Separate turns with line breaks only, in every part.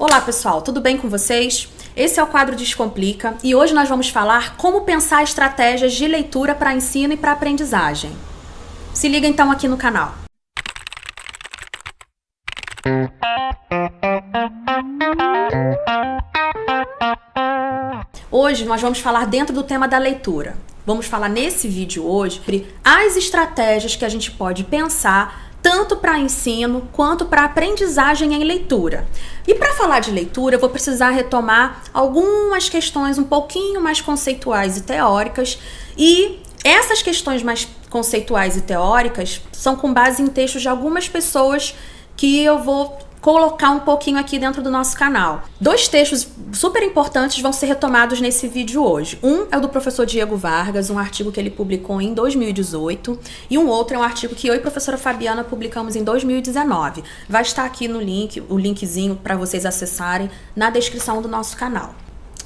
Olá pessoal, tudo bem com vocês? Esse é o quadro Descomplica e hoje nós vamos falar como pensar estratégias de leitura para ensino e para aprendizagem. Se liga então aqui no canal. Hoje nós vamos falar dentro do tema da leitura. Vamos falar nesse vídeo hoje sobre as estratégias que a gente pode pensar tanto para ensino quanto para aprendizagem em leitura. E para falar de leitura, eu vou precisar retomar algumas questões um pouquinho mais conceituais e teóricas, e essas questões mais conceituais e teóricas são com base em textos de algumas pessoas que eu vou colocar um pouquinho aqui dentro do nosso canal. Dois textos super importantes vão ser retomados nesse vídeo hoje. Um é o do professor Diego Vargas, um artigo que ele publicou em 2018, e um outro é um artigo que eu e a professora Fabiana publicamos em 2019. Vai estar aqui no link, o linkzinho para vocês acessarem na descrição do nosso canal.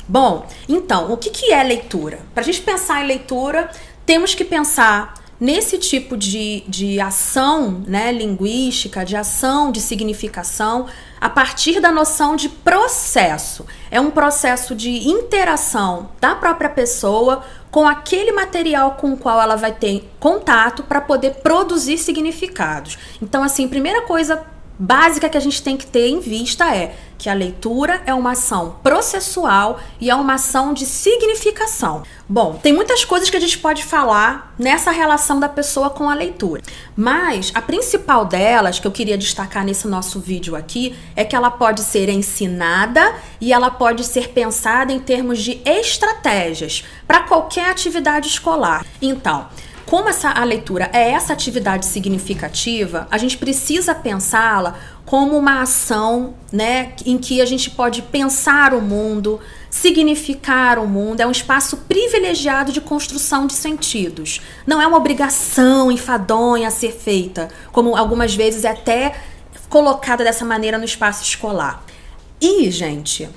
Bom, então, o que é leitura? Para a gente pensar em leitura, temos que pensar nesse tipo de ação, né, linguística, de ação de significação, a partir da noção de processo. É um processo de interação da própria pessoa com aquele material com o qual ela vai ter contato para poder produzir significados. Então, assim, primeira coisa básica que a gente tem que ter em vista é que a leitura é uma ação processual e é uma ação de significação. Bom, tem muitas coisas que a gente pode falar nessa relação da pessoa com a leitura, mas a principal delas, que eu queria destacar nesse nosso vídeo aqui, é que ela pode ser ensinada e ela pode ser pensada em termos de estratégias para qualquer atividade escolar. Então, como a leitura é essa atividade significativa, a gente precisa pensá-la como uma ação, né, em que a gente pode pensar o mundo, significar o mundo. É um espaço privilegiado de construção de sentidos. Não é uma obrigação enfadonha a ser feita, como algumas vezes é até colocada dessa maneira no espaço escolar. E, gente,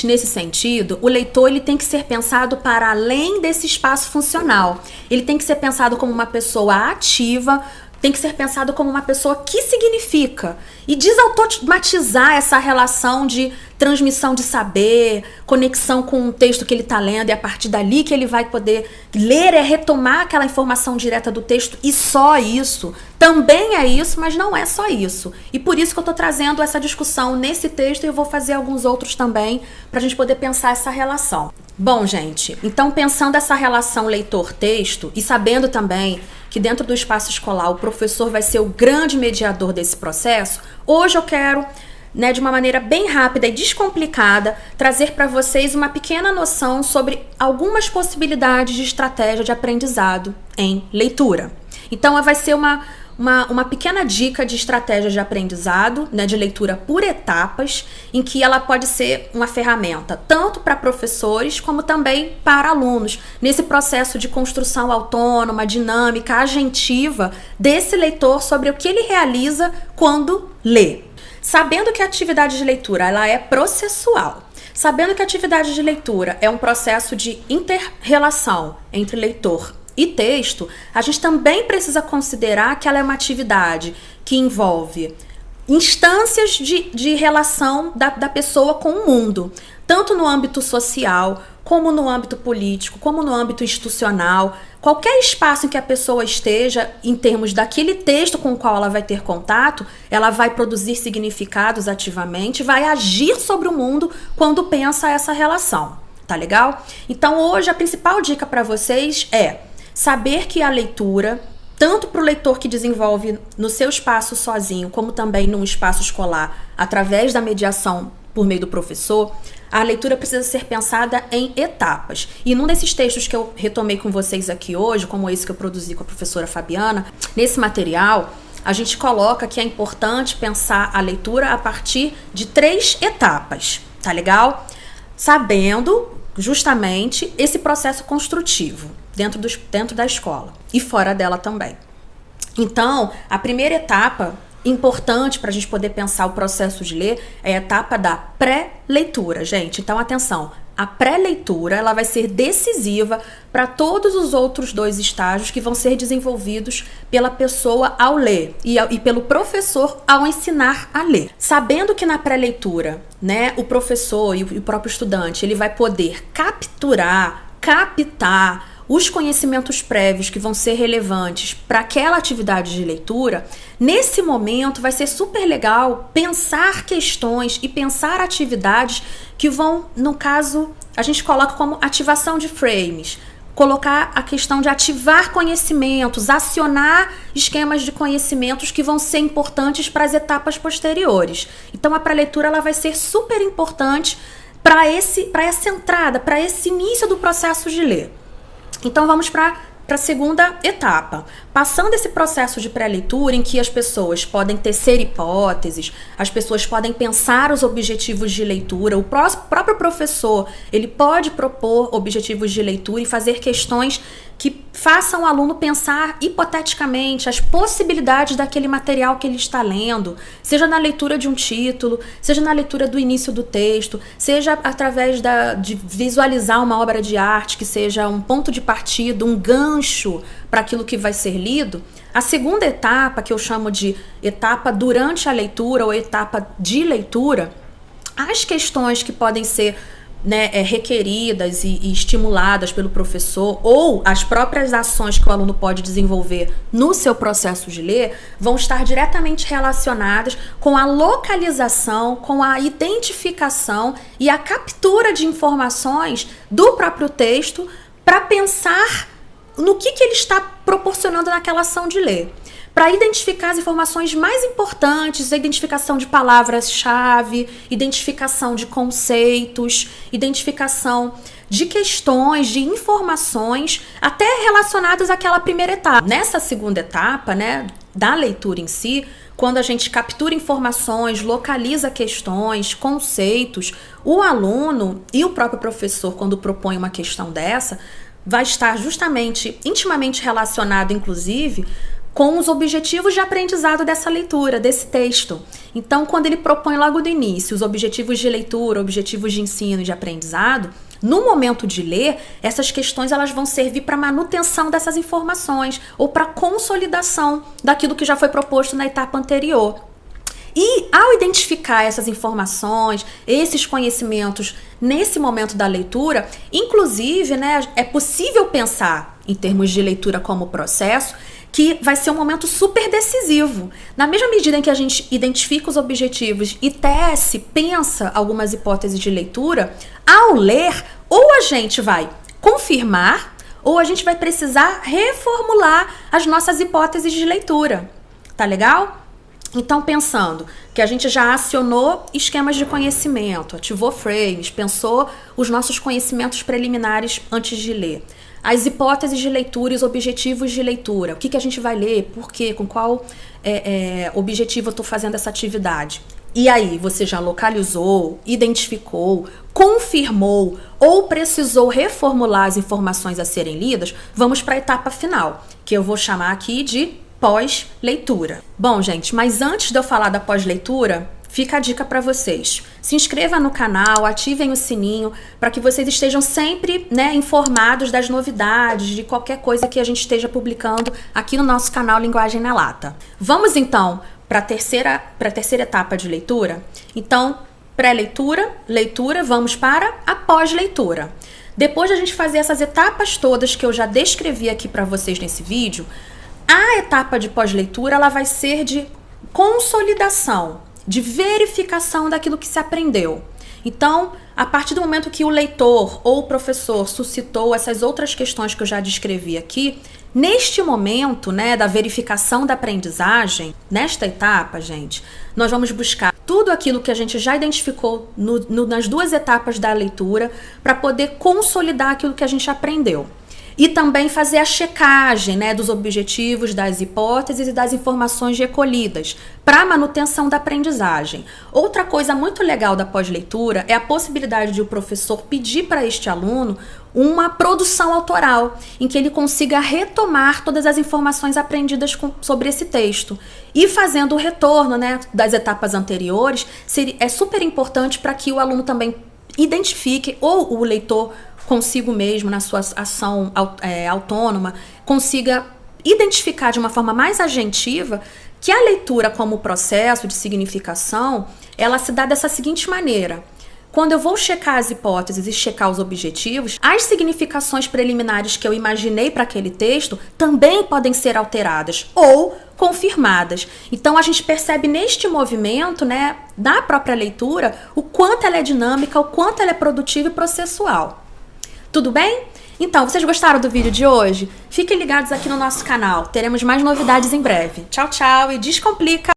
nesse sentido, o leitor ele tem que ser pensado para além desse espaço funcional. Ele tem que ser pensado como uma pessoa ativa, tem que ser pensado como uma pessoa que significa e desautomatizar essa relação de transmissão de saber, conexão com o texto que ele está lendo, e a partir dali que ele vai poder ler, é retomar aquela informação direta do texto, e só isso. Também é isso, mas não é só isso. E por isso que eu estou trazendo essa discussão nesse texto, e eu vou fazer alguns outros também para a gente poder pensar essa relação. Bom, gente, então pensando essa relação leitor-texto e sabendo também que dentro do espaço escolar o professor vai ser o grande mediador desse processo, hoje eu quero, né, de uma maneira bem rápida e descomplicada, trazer para vocês uma pequena noção sobre algumas possibilidades de estratégia de aprendizado em leitura. Então, vai ser uma pequena dica de estratégia de aprendizado, né, de leitura por etapas, em que ela pode ser uma ferramenta tanto para professores como também para alunos, nesse processo de construção autônoma, dinâmica, agentiva desse leitor sobre o que ele realiza quando lê. Sabendo que a atividade de leitura ela é processual, sabendo que a atividade de leitura é um processo de inter-relação entre leitor e texto, a gente também precisa considerar que ela é uma atividade que envolve instâncias de relação da pessoa com o mundo, tanto no âmbito social, como no âmbito político, como no âmbito institucional. Qualquer espaço em que a pessoa esteja, em termos daquele texto com o qual ela vai ter contato, ela vai produzir significados ativamente, vai agir sobre o mundo quando pensa essa relação. Tá legal? Então hoje a principal dica para vocês é saber que a leitura, tanto para o leitor que desenvolve no seu espaço sozinho, como também num espaço escolar, através da mediação por meio do professor, a leitura precisa ser pensada em etapas. E num desses textos que eu retomei com vocês aqui hoje, como esse que eu produzi com a professora Fabiana, nesse material, a gente coloca que é importante pensar a leitura a partir de 3 etapas, tá legal? Sabendo justamente esse processo construtivo dentro da escola e fora dela também. Então, a primeira etapa importante para a gente poder pensar o processo de ler é a etapa da pré-leitura, gente. Então, atenção, A pré-leitura, ela vai ser decisiva para todos os outros 2 estágios que vão ser desenvolvidos pela pessoa ao ler e pelo professor ao ensinar a ler. Sabendo que na pré-leitura, né, o professor e o próprio estudante, ele vai poder captar os conhecimentos prévios que vão ser relevantes para aquela atividade de leitura, nesse momento vai ser super legal pensar questões e pensar atividades que vão, no caso, a gente coloca como ativação de frames, colocar a questão de ativar conhecimentos, acionar esquemas de conhecimentos que vão ser importantes para as etapas posteriores. Então a pré-leitura ela vai ser super importante para essa entrada, para esse início do processo de ler. Então vamos para a segunda etapa. Passando esse processo de pré-leitura em que as pessoas podem tecer hipóteses, as pessoas podem pensar os objetivos de leitura, o próprio professor ele pode propor objetivos de leitura e fazer questões que façam o aluno pensar hipoteticamente as possibilidades daquele material que ele está lendo, seja na leitura de um título, seja na leitura do início do texto, seja através de visualizar uma obra de arte que seja um ponto de partida, um gancho para aquilo que vai ser lido. A segunda etapa, que eu chamo de etapa durante a leitura ou etapa de leitura, as questões que podem ser requeridas e estimuladas pelo professor ou as próprias ações que o aluno pode desenvolver no seu processo de ler vão estar diretamente relacionadas com a localização, com a identificação e a captura de informações do próprio texto para pensar no que ele está proporcionando naquela ação de ler. Para identificar as informações mais importantes, a identificação de palavras-chave, identificação de conceitos, identificação de questões, de informações, até relacionadas àquela primeira etapa. Nessa segunda etapa, da leitura em si, quando a gente captura informações, localiza questões, conceitos, o aluno e o próprio professor, quando propõe uma questão dessa, vai estar justamente, intimamente relacionado, inclusive, com os objetivos de aprendizado dessa leitura, desse texto. Então, quando ele propõe logo do início os objetivos de leitura, objetivos de ensino e de aprendizado, no momento de ler, essas questões elas vão servir para manutenção dessas informações ou para consolidação daquilo que já foi proposto na etapa anterior. E ao identificar essas informações, esses conhecimentos nesse momento da leitura, inclusive, é possível pensar em termos de leitura como processo, que vai ser um momento super decisivo. Na mesma medida em que a gente identifica os objetivos e tece, pensa algumas hipóteses de leitura, ao ler, ou a gente vai confirmar, ou a gente vai precisar reformular as nossas hipóteses de leitura. Tá legal? Então, pensando que a gente já acionou esquemas de conhecimento, ativou frames, pensou os nossos conhecimentos preliminares antes de ler, as hipóteses de leitura e os objetivos de leitura, o que a gente vai ler, por quê, com qual objetivo eu estou fazendo essa atividade. E aí, você já localizou, identificou, confirmou ou precisou reformular as informações a serem lidas, vamos para a etapa final, que eu vou chamar aqui de pós-leitura. Bom, gente, mas antes de eu falar da pós-leitura, fica a dica para vocês. Se inscreva no canal, ativem o sininho para que vocês estejam sempre, informados das novidades, de qualquer coisa que a gente esteja publicando aqui no nosso canal Linguagem na Lata. Vamos então para a terceira etapa de leitura? Então, pré-leitura, leitura, vamos para a pós-leitura. Depois de a gente fazer essas etapas todas que eu já descrevi aqui para vocês nesse vídeo, a etapa de pós-leitura ela vai ser de consolidação, de verificação daquilo que se aprendeu. Então, a partir do momento que o leitor ou o professor suscitou essas outras questões que eu já descrevi aqui, neste momento, da verificação da aprendizagem, nesta etapa, gente, nós vamos buscar tudo aquilo que a gente já identificou nas duas etapas da leitura para poder consolidar aquilo que a gente aprendeu. E também fazer a checagem dos objetivos, das hipóteses e das informações recolhidas para a manutenção da aprendizagem. Outra coisa muito legal da pós-leitura é a possibilidade de o professor pedir para este aluno uma produção autoral, em que ele consiga retomar todas as informações aprendidas sobre esse texto. E fazendo o retorno das etapas anteriores, é super importante para que o aluno também identifique, ou o leitor consigo mesmo, na sua ação autônoma, consiga identificar de uma forma mais agentiva que a leitura como processo de significação, ela se dá dessa seguinte maneira. Quando eu vou checar as hipóteses e checar os objetivos, as significações preliminares que eu imaginei para aquele texto também podem ser alteradas ou confirmadas. Então a gente percebe neste movimento, né, da própria leitura, o quanto ela é dinâmica, o quanto ela é produtiva e processual. Tudo bem? Então, vocês gostaram do vídeo de hoje? Fiquem ligados aqui no nosso canal, teremos mais novidades em breve. Tchau, tchau e descomplica!